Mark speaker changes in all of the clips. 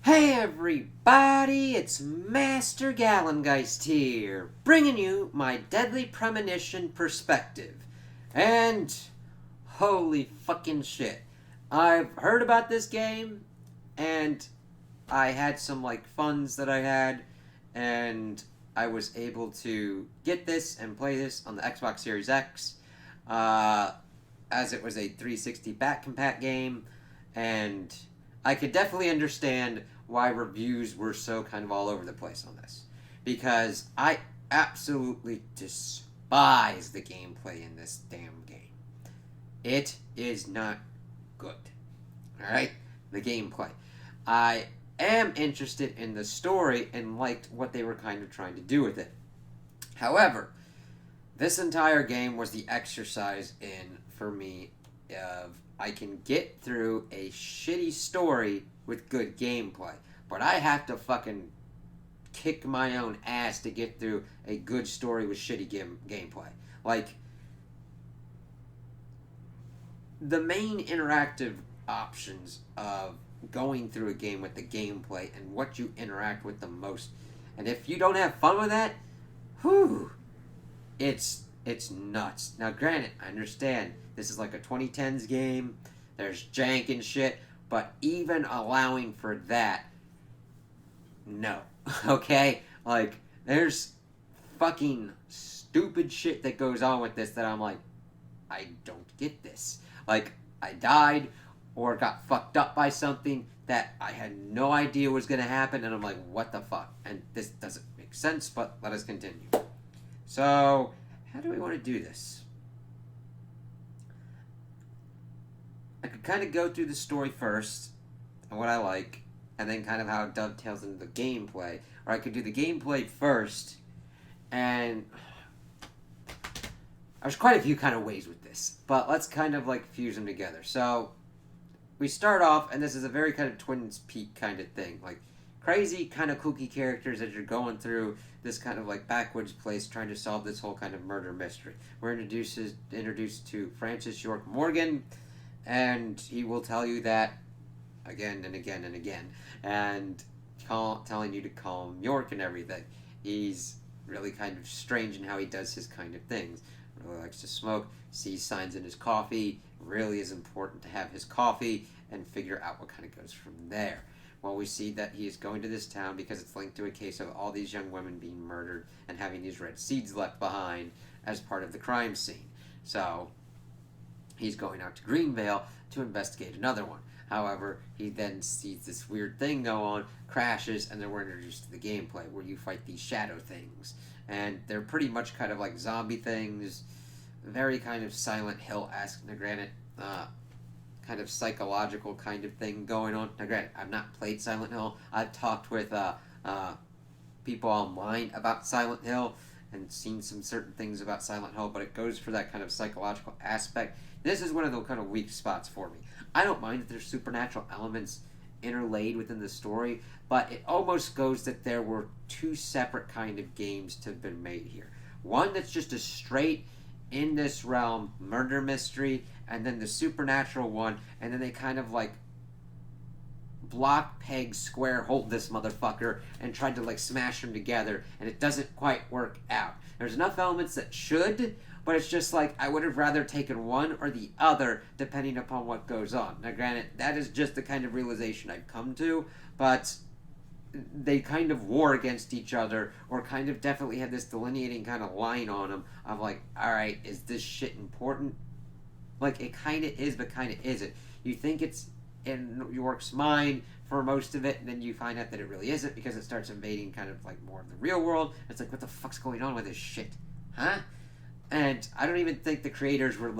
Speaker 1: Hey everybody, it's Master Gallengeist here, bringing you my deadly premonition perspective. And holy fucking shit, I've heard about this game, and I had some funds that I had, and I was able to get this and play this on the Xbox Series X, as it was a 360 back compat game, and I could definitely understand why reviews were so kind of all over the place on this. Because I absolutely despise the gameplay in this damn game. It is not good. Alright? The gameplay. I am interested in the story and liked what they were kind of trying to do with it. However, this entire game was the exercise in, for me, of I can get through a shitty story with good gameplay, but I have to fucking kick my own ass to get through a good story with shitty gameplay. Like, the main interactive options of going through a game with the gameplay and what you interact with the most, and if you don't have fun with that, whew, it's nuts. Now, granted, I understand this is like a 2010s game. There's jank and shit, but even allowing for that, no. Okay? Like, there's fucking stupid shit that goes on with this that I'm like, I don't get this. Like, I died or got fucked up by something that I had no idea was going to happen, and I'm like, what the fuck? And this doesn't make sense, but let us continue. So, how do we want to do this? I could kind of go through the story first, and what I like, and then kind of how it dovetails into the gameplay. Or I could do the gameplay first, and there's quite a few kind of ways with this, but let's kind of fuse them together. So, we start off, and this is a very kind of Twin Peaks kind of thing, like crazy kind of kooky characters as you're going through this kind of backwoods place trying to solve this whole kind of murder mystery. We're introduced to Francis York Morgan, and he will tell you that again and again and again, and telling you to call him York and everything. He's really kind of strange in how he does his kind of things. Really likes to smoke, sees signs in his coffee, really is important to have his coffee, and figure out what kind of goes from there. Well, we see that he is going to this town because it's linked to a case of all these young women being murdered and having these red seeds left behind as part of the crime scene. So, he's going out to Greenvale to investigate another one. However, he then sees this weird thing go on, crashes, and then we're introduced to the gameplay where you fight these shadow things. And they're pretty much kind of like zombie things, very kind of Silent Hill-esque. Now, granted, kind of psychological kind of thing going on. Now, granted, I've not played Silent Hill. I've talked with people online about Silent Hill and seen some certain things about Silent Hill, but it goes for that kind of psychological aspect. This is one of the kind of weak spots for me. I don't mind that there's supernatural elements interlaid within the story, but it almost goes that there were two separate kind of games to have been made here. One that's just a straight, in this realm, murder mystery, and then the supernatural one, and then they kind of block, peg, square, hold this motherfucker, and tried to smash them together, and it doesn't quite work out. There's enough elements that should, but it's just I would have rather taken one or the other depending upon what goes on. Now, granted, that is just the kind of realization I've come to, but they kind of war against each other, or kind of definitely had this delineating kind of line on them of alright, is this shit important? It kind of is, but kind of isn't. You think it's in York's mind for most of it, and then you find out that it really isn't, because it starts invading kind of more of the real world. It's what the fuck's going on with this shit? Huh? And I don't even think the creators were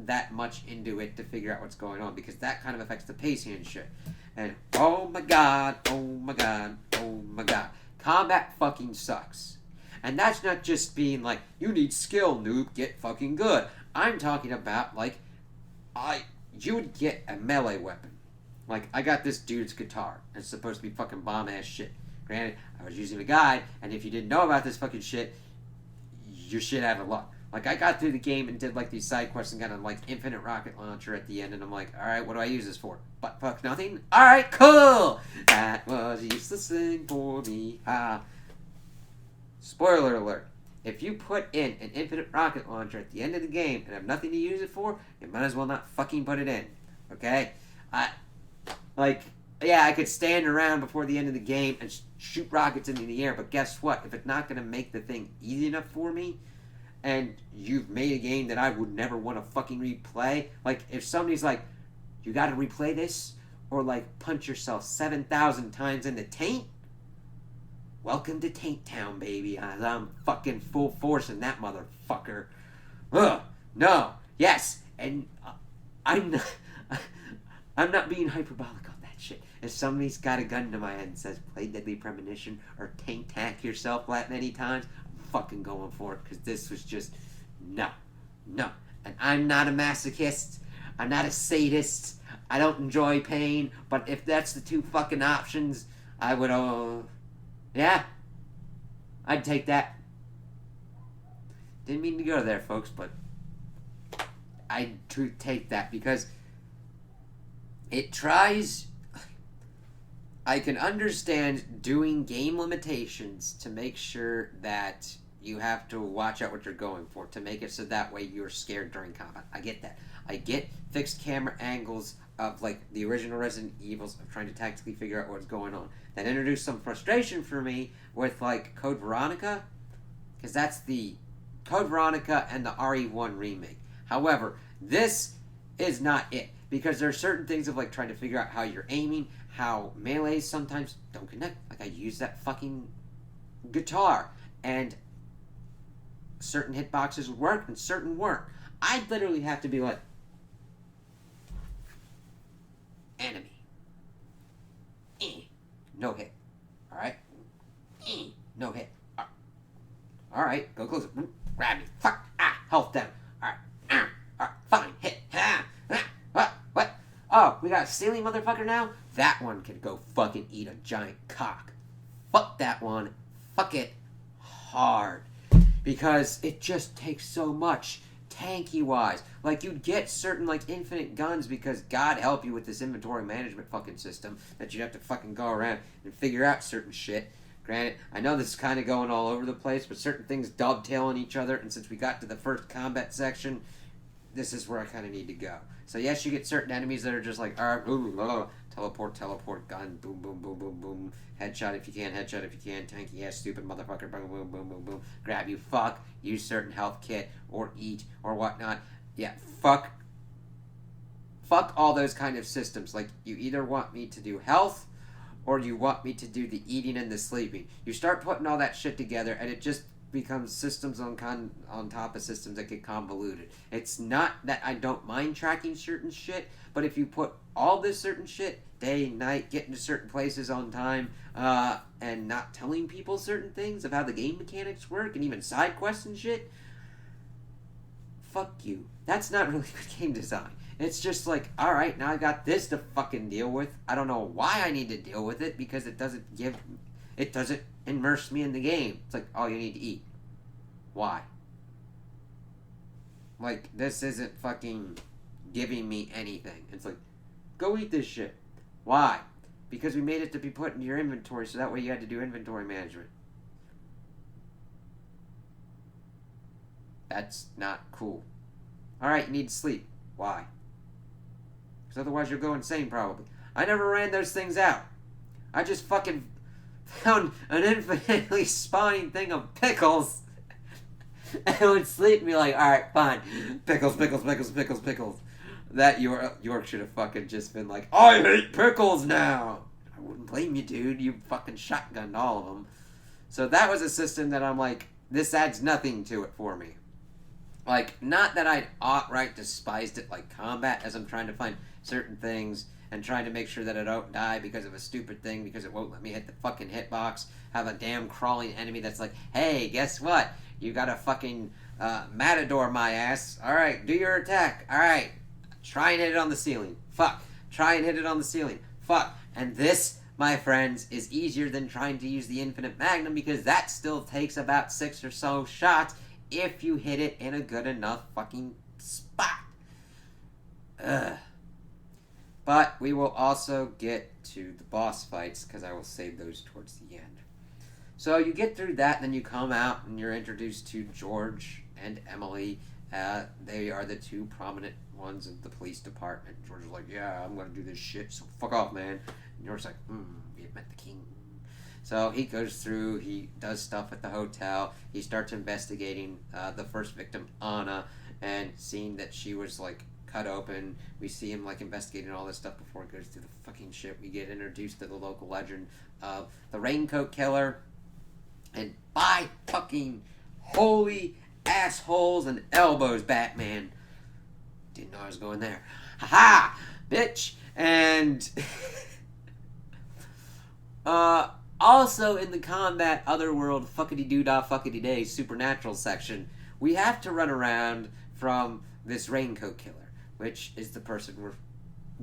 Speaker 1: that much into it to figure out what's going on, because that kind of affects the pacing and shit. And oh my god, oh my god, oh my god, combat fucking sucks. And that's not just being you need skill, noob, get fucking good. I'm talking about you would get a melee weapon. I got this dude's guitar. It's supposed to be fucking bomb ass shit. Granted, I was using a guide, and if you didn't know about this fucking shit, you're shit out of luck. Like, I got through the game and did, like, these side quests and got a, like, infinite rocket launcher at the end, and I'm like, alright, what do I use this for? But fuck nothing? Alright, cool! That was a useless thing for me. Spoiler alert. If you put in an infinite rocket launcher at the end of the game and have nothing to use it for, you might as well not fucking put it in. Okay? Yeah, I could stand around before the end of the game and shoot rockets into the air, but guess what? If it's not going to make the thing easy enough for me, and you've made a game that I would never want to fucking replay, like, if somebody's like, you got to replay this, or, like, punch yourself 7,000 times in the taint, welcome to Taint Town, baby. I'm fucking full force in that motherfucker. Ugh, no, yes, and I'm not being hyperbolic on that shit. If somebody's got a gun to my head and says, play Deadly Premonition or Taint Tack yourself that many times, I'm fucking going for it, because this was just, no. And I'm not a masochist. I'm not a sadist. I don't enjoy pain, but if that's the two fucking options, I would, yeah, I'd take that. Didn't mean to go there, folks, but I'd take that because it tries. I can understand doing game limitations to make sure that you have to watch out what you're going for, to make it so that way you're scared during combat. I get that. I get fixed camera angles of, like, the original Resident Evils of trying to tactically figure out what's going on. That introduced some frustration for me with, like, Code Veronica, because that's the Code Veronica and the RE1 remake. However, this is not it, because there are certain things of, like, trying to figure out how you're aiming, how melees sometimes don't connect. Like, I use that fucking guitar, and certain hitboxes would work and certain weren't. I'd literally have to be like, enemy. No hit. Alright? No hit. Alright, go closer. Grab me. Fuck. Health down. Alright. Fine. Hit. What? Oh, we got a ceiling motherfucker now? That one can go fucking eat a giant cock. Fuck that one. Fuck it hard. Because it just takes so much. Tanky-wise. Like, you'd get certain, like, infinite guns because God help you with this inventory management fucking system that you'd have to fucking go around and figure out certain shit. Granted, I know this is kind of going all over the place, but certain things dovetail on each other, and since we got to the first combat section, this is where I kind of need to go. So yes, you get certain enemies that are just like, teleport, gun, boom, boom, boom, boom, boom, headshot if you can, tanky ass, stupid motherfucker, boom, boom, boom, boom, boom, grab you, fuck, use certain health kit, or eat, or whatnot. Yeah, fuck all those kind of systems. Like, you either want me to do health, or you want me to do the eating and the sleeping. You start putting all that shit together, and it just becomes systems on top of systems that get convoluted. It's not that I don't mind tracking certain shit, but if you put all this certain shit, day, night, getting to certain places on time, and not telling people certain things of how the game mechanics work, and even side quests and shit, fuck you. That's not really good game design. It's just like, alright, now I got this to fucking deal with. I don't know why I need to deal with it, because it doesn't immerse me in the game. It's like, oh, you need to eat. Why? Like, this isn't fucking giving me anything. It's like, go eat this shit. Why? Because we made it to be put into your inventory, so that way you had to do inventory management. That's not cool. Alright, you need to sleep. Why? Because otherwise you'll go insane, probably. I never ran those things out. I just fucking found an infinitely spawning thing of pickles and would sleep and be like, alright, fine. Pickles. That York should have fucking just been like, I hate pickles now. I wouldn't blame you, dude. You fucking shotgunned all of them. So that was a system that I'm like, this adds nothing to it for me. Like, not that I'd outright despised it like combat, as I'm trying to find certain things and trying to make sure that I don't die because of a stupid thing, because it won't let me hit the fucking hitbox, have a damn crawling enemy that's like, hey, guess what? You got a fucking matador my ass. Alright, do your attack. Alright, try and hit it on the ceiling. Fuck. Try and hit it on the ceiling. Fuck. And this, my friends, is easier than trying to use the infinite magnum, because that still takes about 6 or so shots if you hit it in a good enough fucking spot. Ugh. But we will also get to the boss fights, because I will save those towards the end. So you get through that, then you come out and you're introduced to George and Emily. They are the two prominent ones of the police department. George is like, yeah, I'm going to do this shit, so fuck off, man. And George's like, we have met the king. So he goes through, he does stuff at the hotel. He starts investigating the first victim, Anna, and seeing that she was, like, cut open. We see him, like, investigating all this stuff before it goes through the fucking shit. We get introduced to the local legend of the Raincoat Killer. And by fucking holy assholes and elbows, Batman. Didn't know I was going there. Ha-ha! Bitch! And also in the combat otherworld fuckity-doo-dah fuckity-day supernatural section, we have to run around from this Raincoat Killer, which is the person we're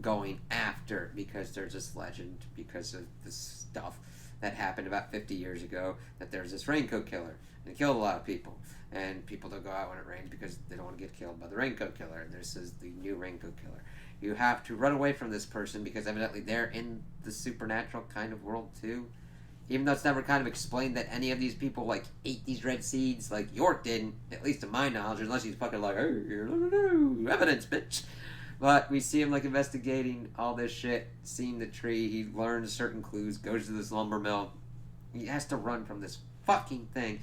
Speaker 1: going after, because there's this legend, because of this stuff that happened about 50 years ago, that there's this Raincoat Killer, and it killed a lot of people, and people don't go out when it rains because they don't want to get killed by the Raincoat Killer, and this is the new Raincoat Killer. You have to run away from this person, because evidently they're in the supernatural kind of world too, even though it's never kind of explained that any of these people, like, ate these red seeds, like York didn't, at least to my knowledge, unless he's fucking like, hey, evidence, bitch. But we see him, like, investigating all this shit, seeing the tree. He learns certain clues, goes to this lumber mill. He has to run from this fucking thing.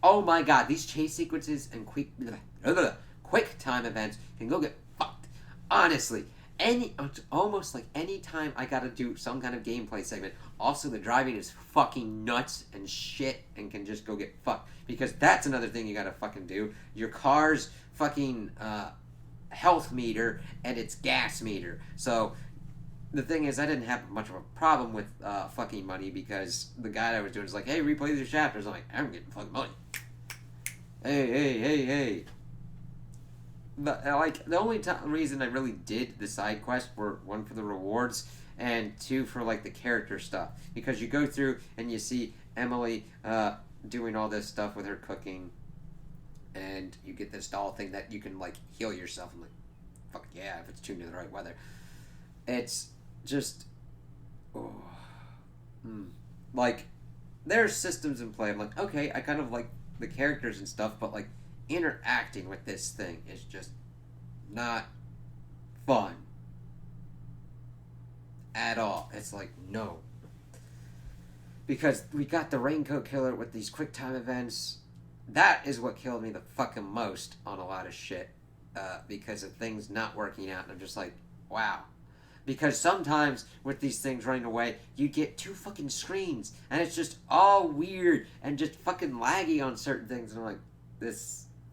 Speaker 1: Oh my god, these chase sequences and quick time events can go get fucked. Honestly, it's almost like any time I gotta do some kind of gameplay segment, also the driving is fucking nuts and shit and can just go get fucked. Because that's another thing you gotta fucking do. Your car's fucking, health meter and its gas meter. So the thing is, I didn't have much of a problem with fucking money, because the guy I was doing was like, hey, replay these chapters. I'm like, I'm getting fucking money. Hey. But, like, the only reason I really did the side quest were, one, for the rewards, and two, for, like, the character stuff. Because you go through and you see Emily doing all this stuff with her cooking, and you get this doll thing that you can, like, heal yourself. I'm like, fuck yeah, if it's tuned to the right weather. It's just, like, there's systems in play. I'm like, okay, I kind of like the characters and stuff, but, like, interacting with this thing is just not fun at all. It's like, no. Because we got the Raincoat Killer with these quick time events. That is what killed me the fucking most on a lot of shit, because of things not working out, and I'm just like, wow. Because sometimes with these things running away, you get two fucking screens, and it's just all weird and just fucking laggy on certain things, and I'm like,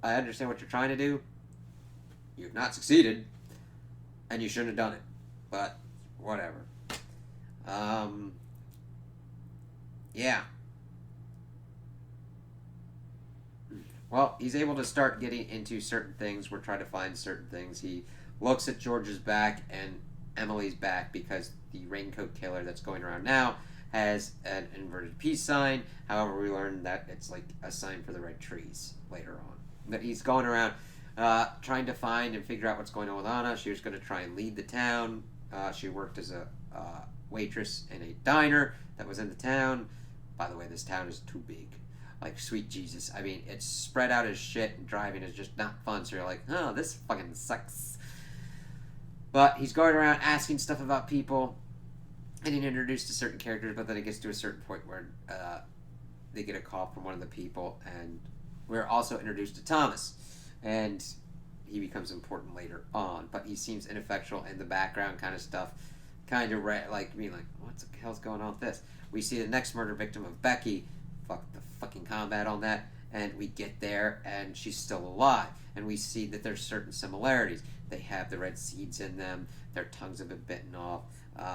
Speaker 1: I understand what you're trying to do. You've not succeeded, and you shouldn't have done it, but whatever. Yeah. Well, he's able to start getting into certain things. We're trying to find certain things. He looks at George's back and Emily's back, because the Raincoat Killer that's going around now has an inverted peace sign. However, we learn that it's like a sign for the red trees later on. That he's going around trying to find and figure out what's going on with Anna. She was going to try and lead the town. She worked as a waitress in a diner that was in the town. By the way, this town is too big. Like, sweet Jesus. I mean, it's spread out as shit, and driving is just not fun, so you're like, oh, this fucking sucks. But he's going around asking stuff about people, and he's introduced to certain characters, but then it gets to a certain point where they get a call from one of the people, and we're also introduced to Thomas, and he becomes important later on, but he seems ineffectual in the background kind of stuff, kind of like being like, what the hell's going on with this? We see the next murder victim of Becky. Fuck the fucking combat on that, and we get there and she's still alive, and we see that there's certain similarities. They have the red seeds in them, their tongues have been bitten off.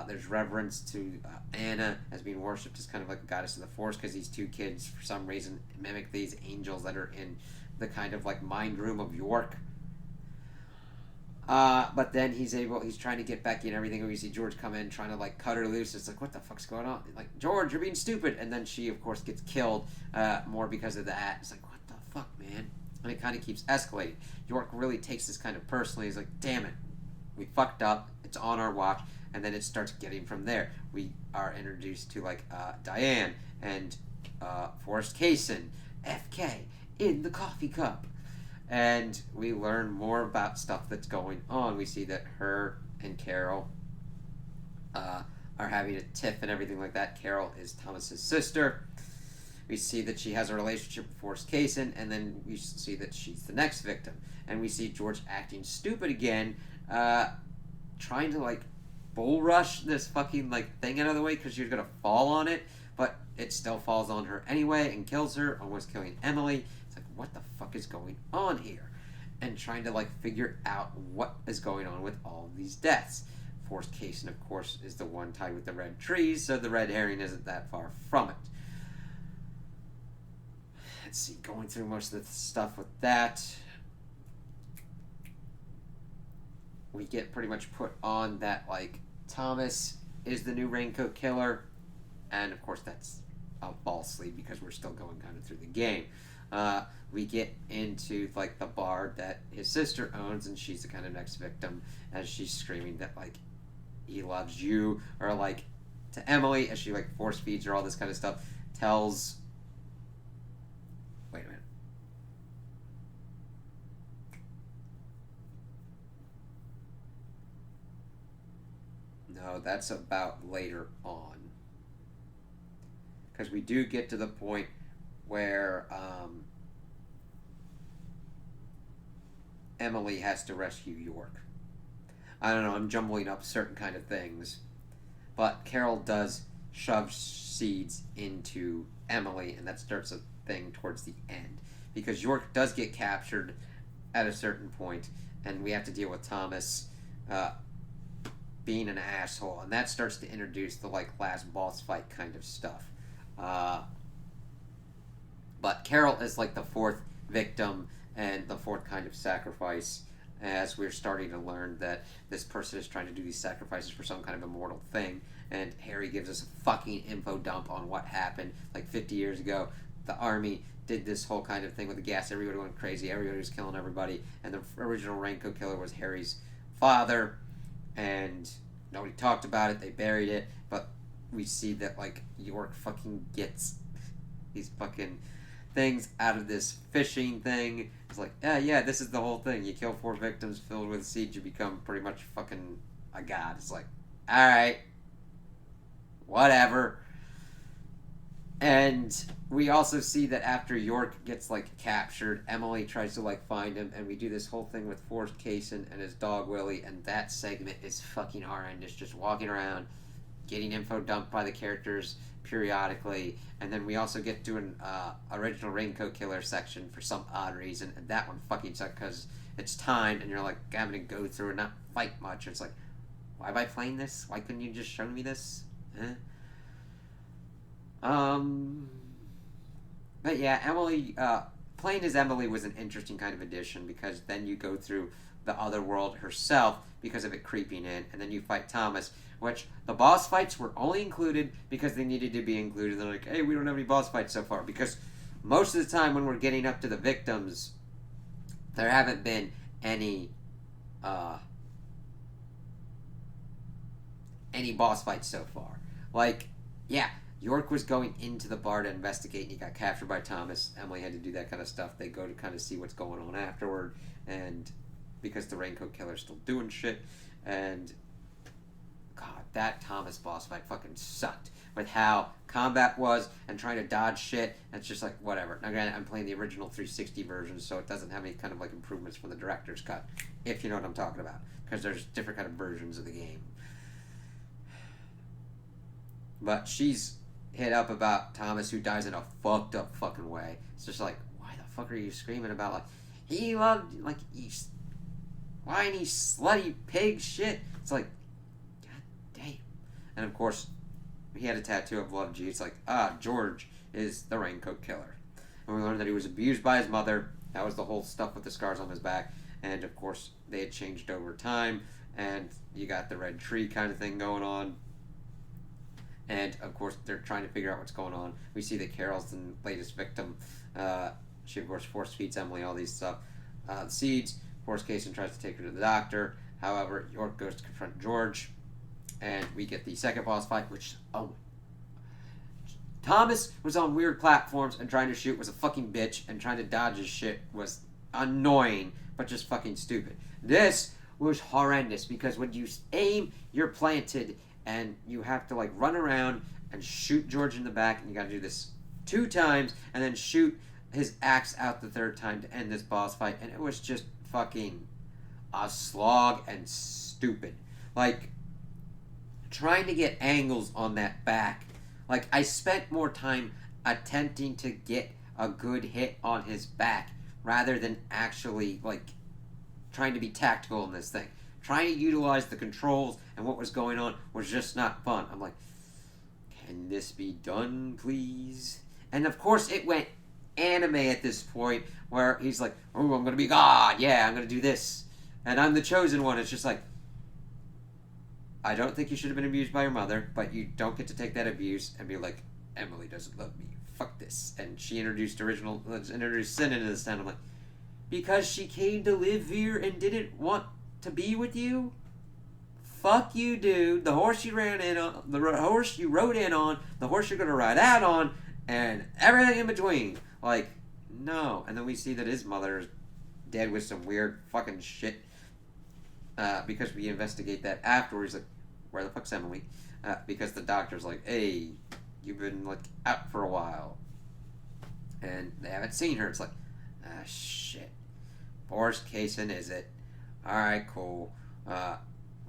Speaker 1: There's reverence to Anna as being worshipped as kind of like a goddess of the force, because these two kids for some reason mimic these angels that are in the kind of like mind room of York. But then he's trying to get Becky and everything, and we see George come in trying to like cut her loose. It's like, what the fuck's going on? Like, George, you're being stupid. And then she of course gets killed, more because of that. It's like, what the fuck, man? and it kind of keeps escalating. York really takes this kind of personally. He's like, damn it, we fucked up, it's on our watch. And then it starts getting from there. We are introduced to like Diane and Forrest Kaysen, FK, in the coffee cup. And we learn more about stuff that's going on. We see that her and Carol are having a tiff and everything like that. Carol is Thomas's sister. We see that she has a relationship with Forrest Kaysen, and then we see that she's the next victim. And we see George acting stupid again, trying to like bull rush this fucking like thing out of the way because she's gonna fall on it, but it still falls on her anyway and kills her, almost killing Emily. It's like, what the fuck is going on here? And trying to like figure out what is going on with all of these deaths. Forrest Kaysen, of course, is the one tied with the red trees, so the red herring isn't that far from it. Let's see, going through most of the stuff with that, we get pretty much put on that like Thomas is the new Raincoat Killer, and of course that's falsely because we're still going kind of through the game. We get into like the bar that his sister owns, and she's the kind of next victim as she's screaming that like he loves you, or like to Emily as she like force feeds her all this kind of stuff. Tells, wait a minute. No, that's about later on. Because we do get to the point where Emily has to rescue York. I don't know, I'm jumbling up certain kind of things. But Carol does shove seeds into Emily, and that starts a thing towards the end. Because York does get captured at a certain point, and we have to deal with Thomas being an asshole, and that starts to introduce the like last boss fight kind of stuff. But Carol is like the fourth victim and the fourth kind of sacrifice, as we're starting to learn that this person is trying to do these sacrifices for some kind of immortal thing. And Harry gives us a fucking info dump on what happened like 50 years ago. The army did this whole kind of thing with the gas. Everybody went crazy. Everybody was killing everybody. And the original Raincoat Killer was Harry's father. And nobody talked about it. They buried it. But we see that like York fucking gets these fucking things out of this fishing thing. It's like, yeah, this is the whole thing. You kill 4 victims filled with seeds, you become pretty much fucking a god. It's like, alright, whatever. And we also see that after York gets like captured, Emily tries to like find him, and we do this whole thing with Forrest Kaysen and his dog Willie, and that segment is fucking horrendous. Just walking around, getting info dumped by the characters periodically, and then we also get to an original Raincoat Killer section for some odd reason, and that one fucking sucked because it's timed, and you're like having to go through and not fight much. It's like, why am I playing this? Why couldn't you just show me this? But yeah, Emily, playing as Emily was an interesting kind of addition, because then you go through the other world herself because of it creeping in, and then you fight Thomas, which the boss fights were only included because they needed to be included. They're like, hey, we don't have any boss fights so far, because most of the time when we're getting up to the victims, there haven't been any boss fights so far. Like, yeah, York was going into the bar to investigate, and he got captured by Thomas. Emily had to do that kind of stuff. They go to kind of see what's going on afterward, and because the Raincoat Killer's still doing shit, and God, that Thomas boss fight fucking sucked with how combat was and trying to dodge shit. It's just like, whatever. Again, I'm playing the original 360 version, so it doesn't have any kind of like improvements from the director's cut, if you know what I'm talking about, because there's different kind of versions of the game. But she's hit up about Thomas, who dies in a fucked up fucking way. It's just like, why the fuck are you screaming about like he loved like he's whiny slutty pig shit? It's like, god damn. And of course, he had a tattoo of Love G. It's like, George is the Raincoat Killer. And we learned that he was abused by his mother. That was the whole stuff with the scars on his back. And of course, they had changed over time, and you got the red tree kind of thing going on. And of course, they're trying to figure out what's going on. We see that Carol's the latest victim, She, of course, force feeds Emily all these stuff. The seeds. Force Kaysen tries to take her to the doctor. However, York goes to confront George. And we get the second boss fight, which, oh. Thomas was on weird platforms and trying to shoot was a fucking bitch, and trying to dodge his shit was annoying, but just fucking stupid. This was horrendous, because when you aim, you're planted, and you have to, like, run around and shoot George in the back, and you gotta do this 2 times, and then shoot his axe out the 3rd time to end this boss fight, and it was just fucking a slog and stupid. Like, trying to get angles on that back. Like, I spent more time attempting to get a good hit on his back rather than actually, like, trying to be tactical in this thing. Trying to utilize the controls and what was going on was just not fun. I'm like, can this be done, please? And, of course, it went anime at this point where he's like, oh, I'm going to be God. Yeah, I'm going to do this. And I'm the chosen one. It's just like, I don't think you should have been abused by your mother, but you don't get to take that abuse and be like, Emily doesn't love me. Fuck this. And she introduced sin into this town. I'm like, because she came to live here and didn't want to be with you? Fuck you, dude. The horse you ran in on, the horse you rode in on, the horse you're gonna ride out on, and everything in between. Like, no. And then we see that his mother is dead with some weird fucking shit. Because we investigate that afterwards. Like, where the fuck's Emily? Because the doctor's like, hey, you've been, like, out for a while. And they haven't seen her. It's like, shit. Worst case, and is it? Alright, cool.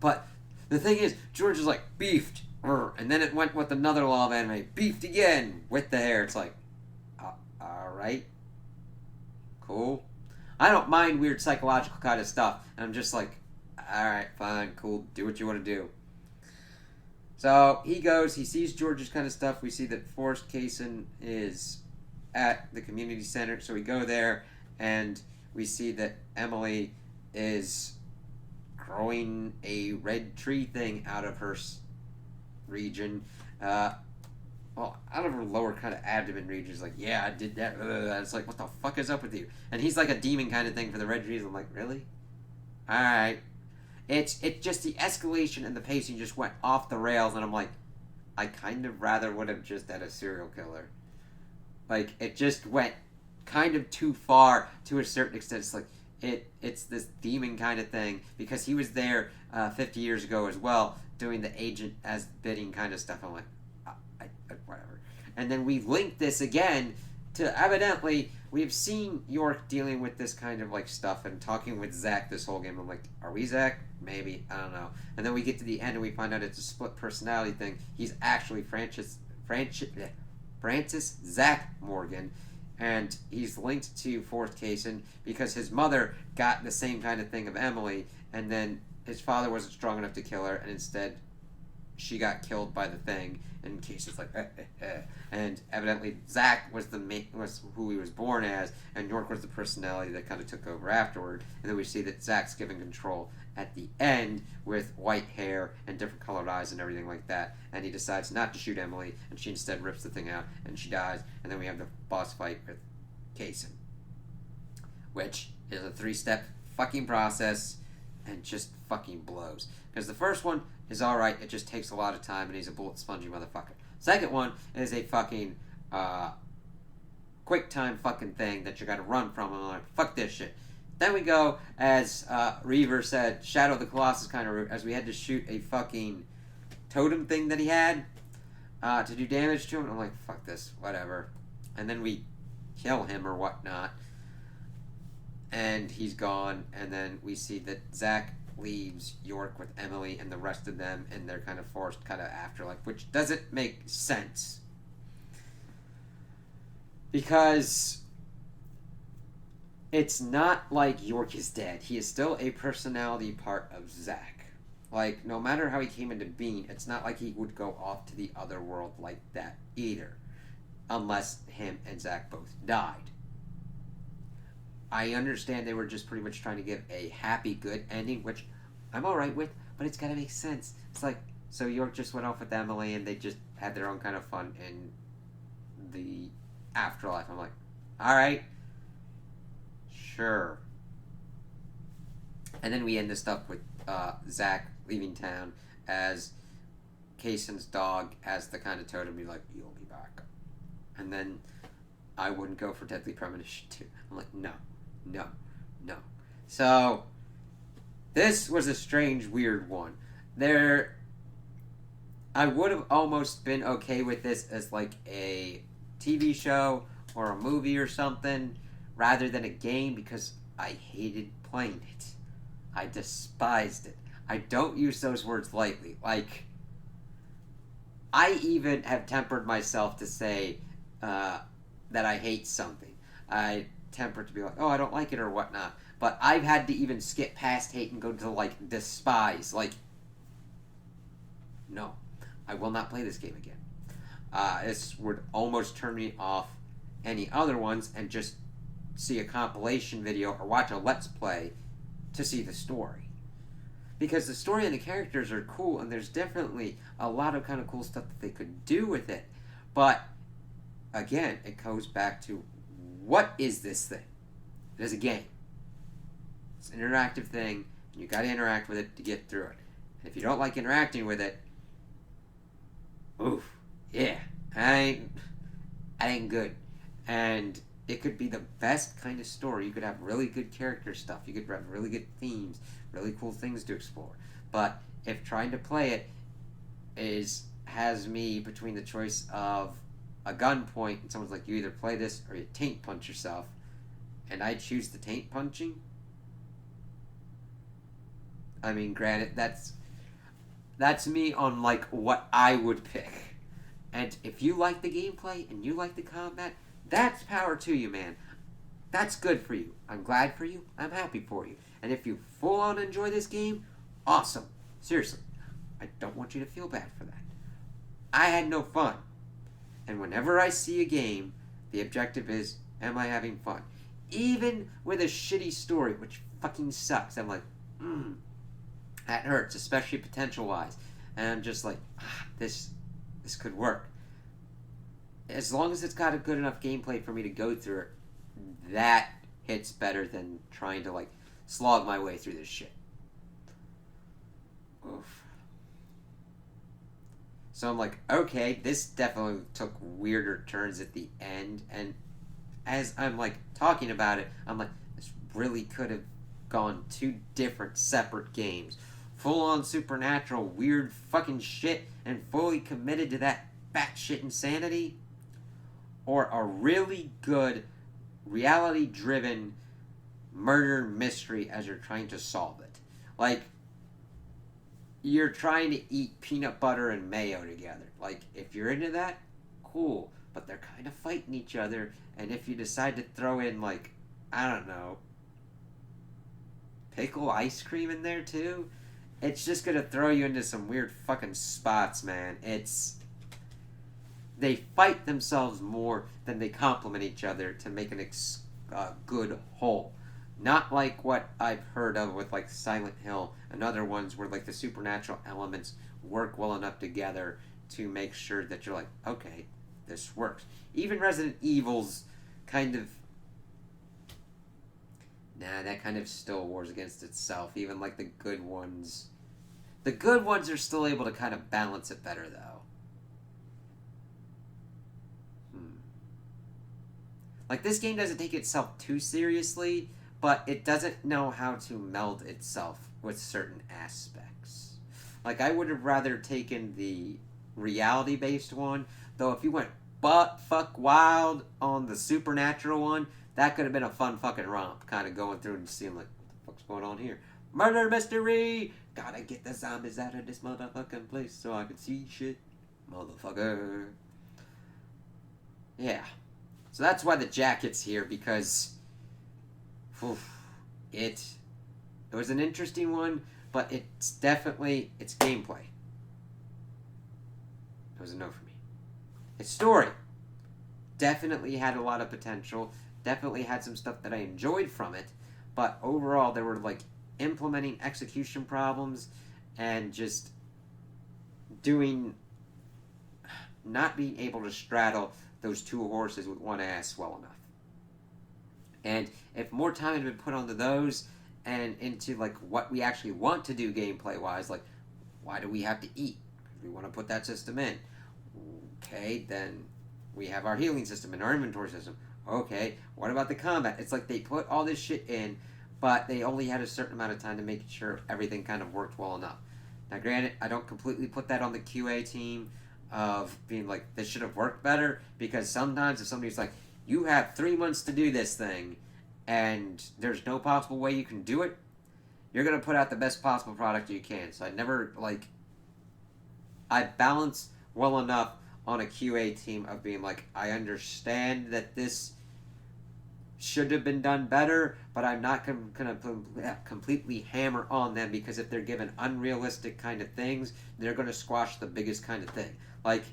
Speaker 1: But the thing is, George is like, beefed. And then it went with another law of anime. Beefed again with the hair. It's like, alright. Cool. I don't mind weird psychological kind of stuff. And I'm just like, alright, fine, cool. Do what you want to do. So he goes, he sees George's kind of stuff. We see that Forrest Kaysen is at the community center. So we go there, and we see that Emily is growing a red tree thing out of her region. Well, out of her lower kind of abdomen region. Is like, yeah, I did that. It's like, what the fuck is up with you? And he's like a demon kind of thing for the red trees. I'm like, really? Alright. It's just the escalation and the pacing just went off the rails, and I'm like, I kind of rather would have just had a serial killer. Like, it just went kind of too far to a certain extent. It's like, it's this demon kind of thing, because he was there 50 years ago as well, doing the agent as bidding kind of stuff. I'm like, whatever. And then we link this again to, evidently, we've seen York dealing with this kind of, like, stuff and talking with Zach this whole game. I'm like, are we Zach? Maybe. I don't know. And then we get to the end and we find out it's a split personality thing. He's actually Francis Zach Morgan. And he's linked to Forrest Kaysen because his mother got the same kind of thing of Emily. And then his father wasn't strong enough to kill her. And instead, she got killed by the thing. And Kaysen's like, And evidently, Zach was who he was born as, and York was the personality that kind of took over afterward. And then we see that Zach's given control at the end with white hair and different colored eyes and everything like that. And he decides not to shoot Emily, and she instead rips the thing out, and she dies. And then we have the boss fight with Kaysen, which is a 3-step fucking process and just fucking blows. Because the first one is alright, it just takes a lot of time, and he's a bullet spongy motherfucker. Second one is a fucking quick time fucking thing that you gotta run from, and I'm like, fuck this shit. Then we go, as Reaver said, Shadow of the Colossus kind of route, as we had to shoot a fucking totem thing that he had to do damage to him. And I'm like, fuck this, whatever. And then we kill him or whatnot, and he's gone. And then we see that Zach leaves York with Emily and the rest of them in their kind of forced kind of afterlife, which doesn't make sense. Because it's not like York is dead. He is still a personality part of Zach. Like, no matter how he came into being, it's not like he would go off to the other world like that either. Unless him and Zach both died. I understand they were just pretty much trying to give a happy, good ending, which I'm alright with, but it's gotta make sense. It's like, so York just went off with Emily and they just had their own kind of fun in the afterlife. I'm like, alright, Sure. And then we end this up with Zach leaving town as Kaysen's dog as the kind of totem be like, you'll be back. And then I wouldn't go for Deadly Premonition 2. I'm like, no, no, no. So, this was a strange, weird one. I would have almost been okay with this as like a TV show or a movie or something rather than a game because I hated playing it. I despised it. I don't use those words lightly. Like, I even have tempered myself to say that I hate something. I temper it to be like, oh, I don't like it or whatnot. But I've had to even skip past hate and go to, like, despise. Like, no, I will not play this game again. This would almost turn me off any other ones and just see a compilation video or watch a Let's Play to see the story. Because the story and the characters are cool, and there's definitely a lot of kind of cool stuff that they could do with it. But, again, it goes back to, what is this thing? It is a game. It's an interactive thing, and you gotta interact with it to get through it. And if you don't like interacting with it, oof, yeah, I ain't good. And it could be the best kind of story. You could have really good character stuff. You could have really good themes, really cool things to explore. But if trying to play it has me between the choice of a gunpoint and someone's like, you either play this or you taint punch yourself, and I choose the taint punching. I mean, granted, that's me on like what I would pick. And if you like the gameplay and you like the combat, that's power to you, man. That's good for you. I'm glad for you. I'm happy for you. And if you full on enjoy this game, awesome. Seriously, I don't want you to feel bad for that. I had no fun. And whenever I see a game, the objective is, am I having fun? Even with a shitty story, which fucking sucks. I'm like, that hurts, especially potential-wise. And I'm just like, this could work. As long as it's got a good enough gameplay for me to go through it, that hits better than trying to, like, slog my way through this shit. Oof. So I'm like, okay, this definitely took weirder turns at the end, and as I'm, like, talking about it, I'm like, this really could have gone two different, separate games. Full-on supernatural, weird fucking shit, and fully committed to that batshit insanity, or a really good, reality-driven murder mystery as you're trying to solve it. Like, you're trying to eat peanut butter and mayo together. Like, if you're into that, cool. But they're kind of fighting each other, and if you decide to throw in, like, I don't know, pickle ice cream in there too, it's just gonna throw you into some weird fucking spots, man. They fight themselves more than they complement each other to make a good whole. Not like what I've heard of with like Silent Hill and other ones where like the supernatural elements work well enough together to make sure that you're like, okay, this works. Even Resident Evil's kind of, that kind of still wars against itself. Even like the good ones are still able to kind of balance it better though. Like, this game doesn't take itself too seriously, but it doesn't know how to meld itself with certain aspects. Like, I would have rather taken the reality-based one, though if you went butt-fuck wild on the supernatural one, that could have been a fun fucking romp, kind of going through and seeing, like, what the fuck's going on here? Murder mystery! Gotta get the zombies out of this motherfucking place so I can see shit. Motherfucker. Yeah. So that's why the jacket's here, because it was an interesting one, but it's definitely, its gameplay. It was a no for me. Its story definitely had a lot of potential, definitely had some stuff that I enjoyed from it, but overall there were like implementing execution problems and just not being able to straddle those two horses with one ass well enough. And if more time had been put onto those and into like what we actually want to do gameplay wise, like why do we have to eat? We want to put that system in. Okay, then we have our healing system and our inventory system. Okay, what about the combat? It's like they put all this shit in, but they only had a certain amount of time to make sure everything kind of worked well enough. Now, granted, I don't completely put that on the QA team of being like, this should have worked better, because sometimes if somebody's like, you have 3 months to do this thing, and there's no possible way you can do it, you're going to put out the best possible product you can. So I balance well enough on a QA team of being like, I understand that this should have been done better, but I'm not going to completely hammer on them, because if they're given unrealistic kind of things, they're going to squash the biggest kind of thing. Like,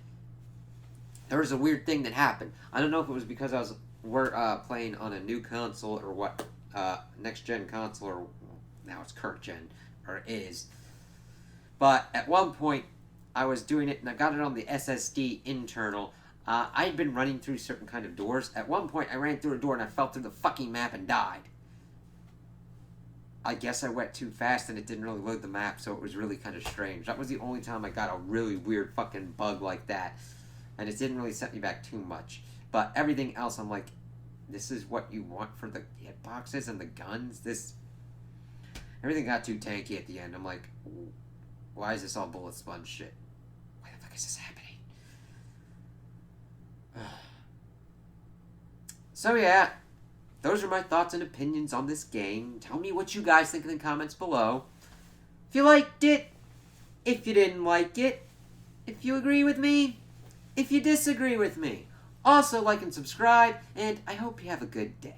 Speaker 1: there was a weird thing that happened. I don't know if it was because we're playing on a new console or what, next gen console, or now it's current gen, or is. But at one point, I was doing it and I got it on the SSD internal. I had been running through certain kind of doors. At one point, I ran through a door and I fell through the fucking map and died. I guess I went too fast and it didn't really load the map, so it was really kind of strange. That was the only time I got a really weird fucking bug like that. And it didn't really set me back too much. But everything else, I'm like, this is what you want for the hitboxes and the guns? Everything got too tanky at the end. I'm like, why is this all bullet sponge shit? Why the fuck is this happening? So yeah, those are my thoughts and opinions on this game. Tell me what you guys think in the comments below. If you liked it, if you didn't like it, if you agree with me, if you disagree with me. Also, like and subscribe, and I hope you have a good day.